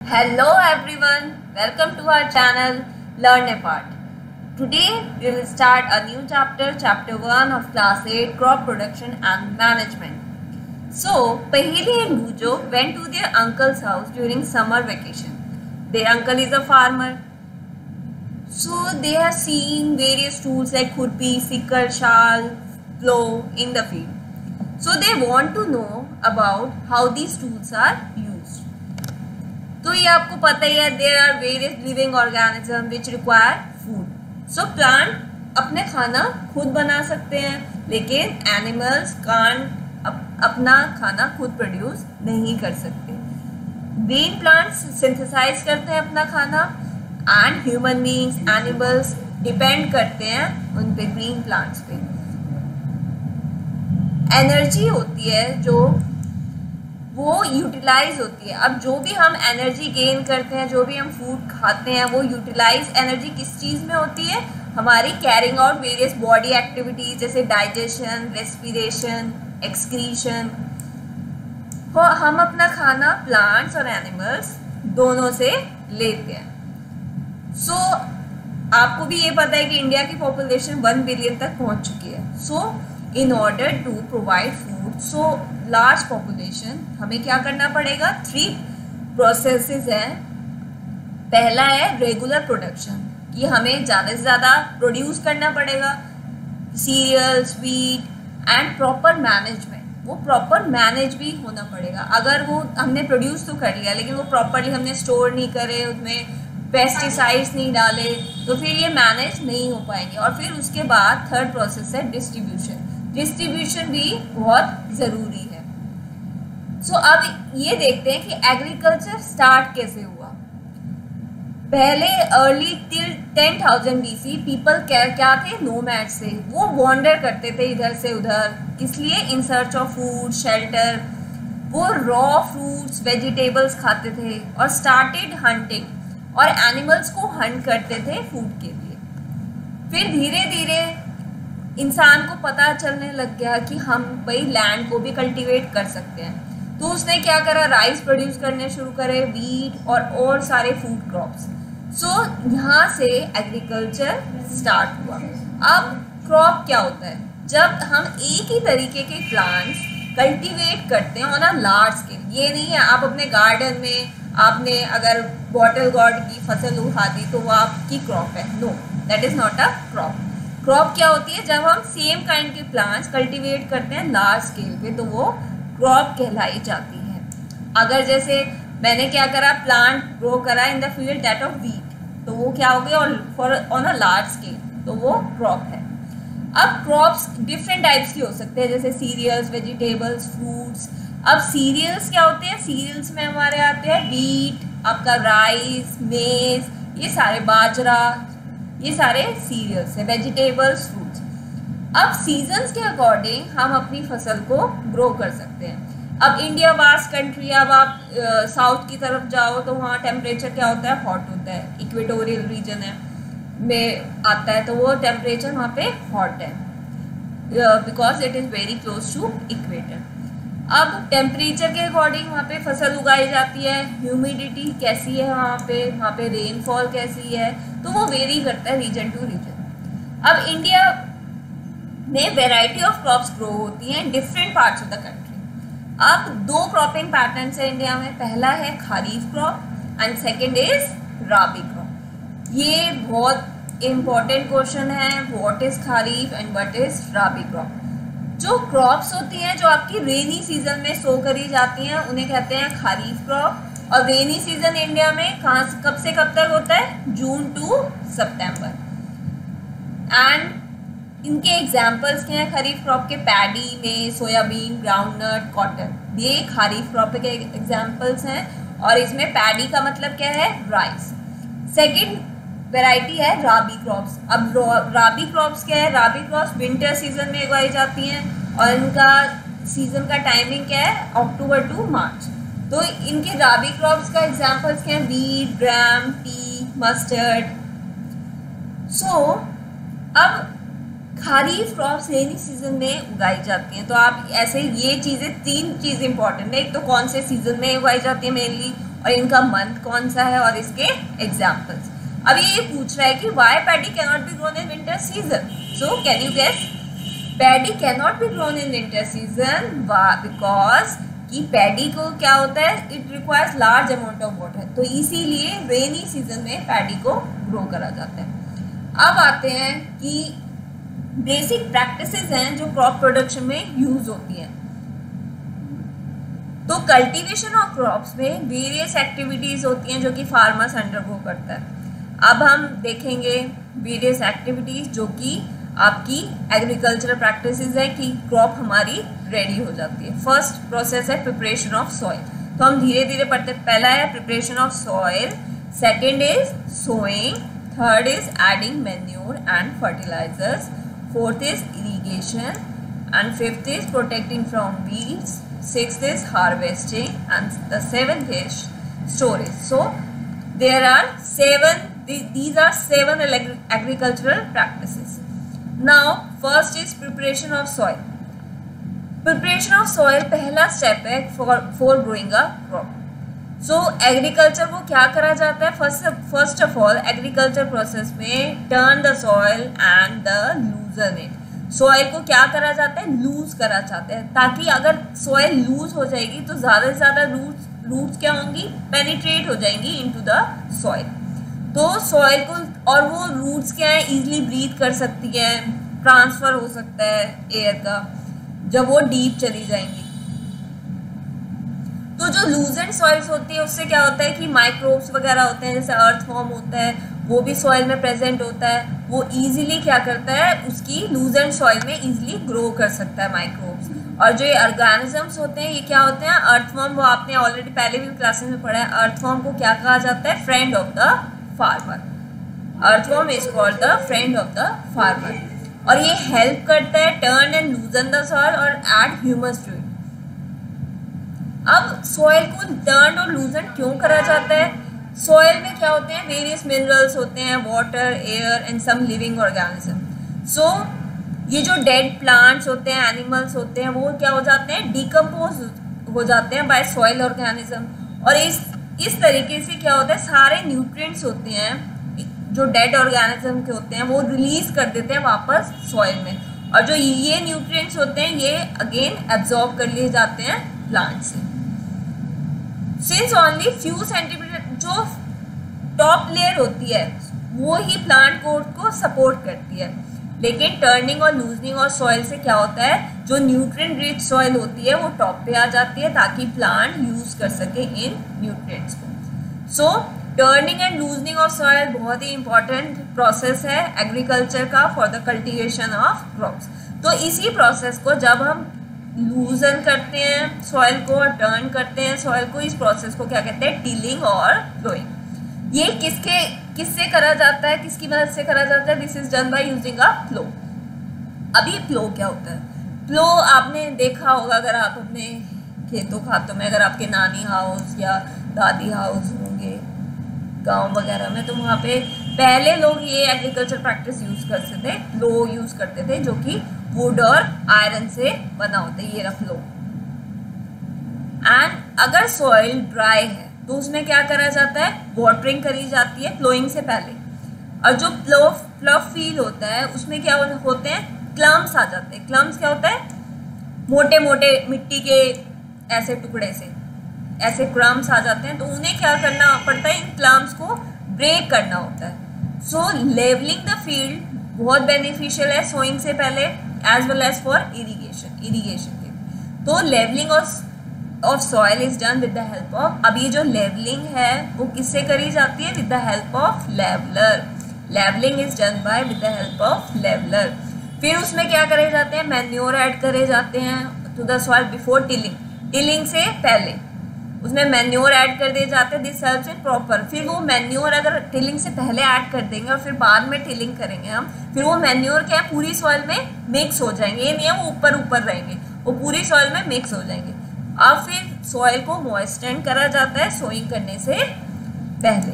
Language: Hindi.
Hello everyone, welcome to our channel Learn a Part. Today we will start a new chapter, chapter 1 of class 8 crop production and management. So, Paheli and Bujo went to their uncle's house during summer vacation. Their uncle is a farmer. So, they have seen various tools like khurpi, sickle, shal, plow in the field. So, they want to know about how these tools are used. तो ये आपको पता ही है, there are various living organism which require food. So plant अपने खाना खुद बना सकते हैं, लेकिन एनिमल्स कांट अपना खाना खुद प्रोड्यूस नहीं कर सकते. ग्रीन प्लांट्स सिंथेसाइज करते हैं अपना खाना and human beings, animals depend करते हैं उन पे, ग्रीन प्लांट्स पे. एनर्जी होती है जो वो यूटिलाइज होती है. अब जो भी हम एनर्जी गेन करते हैं, जो भी हम फूड खाते हैं, वो यूटिलाइज एनर्जी किस चीज़ में होती है? हमारी carrying out various body activities जैसे डाइजेशन, रेस्पिरेशन, एक्सक्रीशन. तो हम अपना खाना प्लांट्स और एनिमल्स दोनों से लेते हैं. सो आपको भी ये पता है कि इंडिया की पॉपुलेशन 1 बिलियन तक पहुंच चुकी है. So in order to provide food so large population, हमें क्या करना पड़ेगा? 3 प्रोसेसेस हैं. पहला है रेगुलर प्रोडक्शन, कि हमें ज़्यादा से ज़्यादा प्रोड्यूस करना पड़ेगा cereals, wheat, and proper management. वो प्रॉपर मैनेज भी होना पड़ेगा. अगर वो हमने प्रोड्यूस तो कर लिया लेकिन वो प्रॉपरली हमने स्टोर नहीं करे, उसमें पेस्टिसाइड्स नहीं डाले, तो फिर ये मैनेज नहीं हो पाएंगे. और फिर उसके बाद थर्ड प्रोसेस है डिस्ट्रीब्यूशन. डिस्ट्रीब्यूशन भी बहुत ज़रूरी है. सो अब ये देखते हैं कि एग्रीकल्चर स्टार्ट कैसे हुआ. पहले अर्ली टिल 10,000 BC पीपल क्या थे? नोमैड्स थे. वो वॉन्डर करते थे इधर से उधर. किस लिए? In search of food, shelter. वो रॉ फ्रूट्स, वेजिटेबल्स खाते थे और स्टार्टेड हंटिंग, और एनिमल्स को हंट करते थे फूड के लिए. फिर धीरे धीरे इंसान को पता चलने लग गया कि हम भाई लैंड को भी कल्टीवेट कर सकते हैं. तो उसने क्या करा? राइस प्रोड्यूस करने शुरू करे, वीट और सारे फूड क्रॉप्स. सो यहाँ से एग्रीकल्चर स्टार्ट हुआ. अब क्रॉप क्या होता है? जब हम एक ही तरीके के प्लांट्स कल्टीवेट करते हैं ऑन अ लार्ज स्केल. ये नहीं है आप अपने गार्डन में आपने अगर बॉटल गॉर्ड की फसल उगा दी तो वो आपकी क्रॉप है. No, that is not a crop. Crop क्या होती है? जब हम सेम काइंड के प्लांट्स कल्टीवेट करते हैं लार्ज स्केल पे, तो वो क्रॉप कहलाई जाती है. अगर जैसे मैंने क्या करा, प्लांट ग्रो करा in the field that of wheat, तो वो क्या हो गया? For on a large scale, तो वो क्रॉप है. अब क्रॉप्स डिफरेंट टाइप्स की हो सकते हैं, जैसे सीरियल्स, वेजिटेबल्स, फ्रूट्स. अब सीरियल्स क्या होते हैं? सीरियल्स में हमारे आते हैं वीट, आपका राइस, मेज, ये सारे बाजरा, ये सारे सीरियल्स है. Vegetables, fruits. अब सीजन्स के अकॉर्डिंग हम अपनी फसल को ग्रो कर सकते हैं. अब इंडिया वास्ट कंट्री, अब आप साउथ की तरफ जाओ तो वहाँ टेम्परेचर क्या होता है? हॉट होता है. इक्वेटोरियल रीजन है में आता है तो वो टेम्परेचर वहाँ पे हॉट है, because it is very close to equator. अब टेम्परेचर के अकॉर्डिंग वहाँ पे फसल उगाई जाती है. ह्यूमिडिटी कैसी है वहाँ पे रेनफॉल कैसी है, तो वो वेरी करता है रीजन टू रीजन. अब इंडिया में वेराइटी ऑफ क्रॉप्स ग्रो होती हैं different parts of the country. अब 2 क्रॉपिंग पैटर्न्स है इंडिया में. पहला है kharif crop and second is rabi crop. ये बहुत इम्पॉर्टेंट क्वेश्चन है. What is kharif and what is rabi crop? जो क्रॉप्स होती हैं जो आपकी रेनी सीजन में सो करी जाती हैं, उन्हें कहते हैं खरीफ क्रॉप. और रेनी सीजन इंडिया में कब से कब तक होता है? जून टू सितंबर. एंड इनके एग्जाम्पल्स क्या हैं खरीफ क्रॉप के? पैडी में सोयाबीन, ग्राउंडनट, कॉटन, ये खरीफ क्रॉप के एग्जाम्पल्स हैं. और इसमें पैडी का मतलब क्या है? राइस. सेकेंड वेराइटी है राबी क्रॉप्स. अब राबी क्रॉप्स क्या है? राबी क्रॉप्स विंटर सीजन में उगाई जाती हैं और इनका सीजन का टाइमिंग क्या है? अक्टूबर टू मार्च. तो इनके राबी क्रॉप्स का एग्जाम्पल्स क्या है? वीट, ग्राम, टी, मस्टर्ड. सो अब खरीफ क्रॉप्स रेनी सीजन में उगाई जाती हैं. तो आप ऐसे ये चीज़ें 3 चीज़ इंपॉर्टेंट है. एक तो कौन से सीजन में उगाई जाती है मेनली, और इनका मंथ कौन सा है और इसके एग्जाम्पल्स। अब ये पूछ रहा है कि why paddy can not be grown in winter season. So can you guess? Paddy can not be grown in winter season because कि पैडी को क्या होता है, it requires large amount of water, तो इसीलिए रेनी सीजन में पैडी को ग्रो करा जाता है। अब आते हैं कि बेसिक प्रैक्टिसेस हैं जो क्रॉप प्रोडक्शन में यूज होती हैं। तो कल्टीवेशन ऑफ क्रॉप्स में वेरियस एक्टिविटीज होती हैं जो कि फार्मर्स अंडरगो करता है। अब हम देखेंगे वेरियस एक्टिविटीज जो कि आपकी एग्रीकल्चरल प्रैक्टिसेस है कि क्रॉप हमारी रेडी हो जाती है। फर्स्ट प्रोसेस है प्रिपरेशन ऑफ सॉइल, तो हम धीरे धीरे पढ़ते। पहला है preparation of soil, second is sowing, third is adding manure and fertilisers, fourth is irrigation and fifth is protecting from weeds, sixth is harvesting and the seventh is storage. So there are these are seven agricultural practices. Now first is preparation of soil. Preparation of soil पहला step है for growing a crop. So agriculture को क्या करा जाता है? First of all agriculture process में turn the soil and the loosen it. Soil को क्या करा जाता है? लूज करा जाता है, ताकि अगर सॉइल लूज हो जाएगी तो ज़्यादा से ज़्यादा रूट्स क्या होंगी? पेनिट्रेट हो जाएंगी इनटू द सॉइल। तो सॉइल को, और वो रूट्स क्या है? इजीली ब्रीथ कर सकती है, ट्रांसफर हो सकता है एयर का जब वो डीप चली जाएंगी। तो जो लूजेंड सॉइल्स होती है उससे क्या होता है कि माइक्रोब्स वगैरह होते हैं, जैसे अर्थ फॉर्म होता है वो भी सॉइल में प्रेजेंट होता है, वो इजीली क्या करता है? उसकी लूजेंड सॉइल में इजीली ग्रो कर सकता है माइक्रोब्स। और जो ये ऑर्गेनिजम्स होते हैं ये क्या होते हैं? अर्थवर्म, वो आपने ऑलरेडी पहले भी क्लासेस में पढ़ा है। अर्थवर्म को क्या कहा जाता है? Friend of the farmer. Earthworm is called the friend of the farmer, और ये हेल्प करता है टर्न एंड लूजन द सॉइल और एड ह्यूमस टू इट। अब सॉइल को टर्न और लूजन क्यों करा जाता है? सॉइल में क्या होते हैं? वेरियस मिनरल्स होते हैं, water, air and some living organism. So ये जो डेड प्लांट्स होते हैं, एनिमल्स होते हैं, वो क्या हो जाते हैं? डिकम्पोज हो जाते हैं बाय सॉइल ऑर्गेनिज्म, और इस तरीके से क्या होता है? सारे न्यूट्रिएंट्स होते हैं जो डेड ऑर्गेनिज्म के होते हैं वो रिलीज कर देते हैं वापस सॉइल में, और जो ये न्यूट्रिएंट्स होते हैं ये अगेन एब्जॉर्ब कर लिए जाते हैं प्लांट से। सिंस ओनली फ्यू सेंटीमीटर जो टॉप लेयर होती है वो ही प्लांट कोट को सपोर्ट करती है, लेकिन टर्निंग और लूजनिंग और सॉइल से क्या होता है? जो न्यूट्रिएंट रिच सॉइल होती है वो टॉप पे आ जाती है ताकि प्लांट यूज कर सके इन न्यूट्रिएंट्स को। So turning and loosening of soil बहुत ही इंपॉर्टेंट प्रोसेस है एग्रीकल्चर का for the cultivation of crops. तो इसी प्रोसेस को जब हम लूजन करते हैं सॉइल को और टर्न करते हैं सॉइल को, इस प्रोसेस को क्या कहते हैं? टिलिंग और प्लोइंग। ये किससे करा जाता है? किसकी मदद से करा जाता है? This is done by using a plough. अब ये प्लो क्या होता है? प्लो आपने देखा होगा अगर आप अपने खेतों खातों में, अगर आपके नानी हाउस या दादी हाउस होंगे गांव वगैरह में, तो वहाँ पे पहले लोग ये एग्रीकल्चर प्रैक्टिस यूज करते थे, प्लो यूज करते थे, जो कि वुड और आयरन से बना होता है। ये रख लो। एंड अगर सॉइल ड्राई है तो उसमें क्या करा जाता है? वाटरिंग करी जाती है प्लोइंग से पहले, और जो प्लो फील होता है उसमें क्या होते हैं? क्लम्स आ जाते हैं। क्लम्स क्या होता है? मोटे मोटे मिट्टी के ऐसे टुकड़े से ऐसे क्रम्स आ जाते हैं, तो उन्हें क्या करना पड़ता है? इन क्लम्स को ब्रेक करना होता है। सो लेवलिंग द फील्ड बहुत बेनिफिशियल है सोइंग से पहले, as well as for irrigation के। तो levelling of soil is done with the help of, अब ये जो लेवलिंग है वो किससे करी जाती है? With the help of leveller. Levelling is done by with the help of leveller. फिर उसमें क्या करे जाते हैं? मैन्योर ऐड करे जाते हैं to the soil before tilling. Tilling से पहले उसमें मैन्योर ऐड कर दिए जाते हैं, दिस हेल्प्स इन प्रॉपर। फिर वो मैन्योर अगर टिलिंग से पहले ऐड कर देंगे और फिर बाद में टिलिंग करेंगे हम, फिर वो मैन्योर क्या है? पूरी सॉइल में मिक्स हो जाएंगे। ये नहीं है वो ऊपर रहेंगे, वो पूरी सॉइल में मिक्स हो जाएंगे। अब फिर सॉइल को मॉइस्टेंड करा जाता है सोइंग करने से पहले।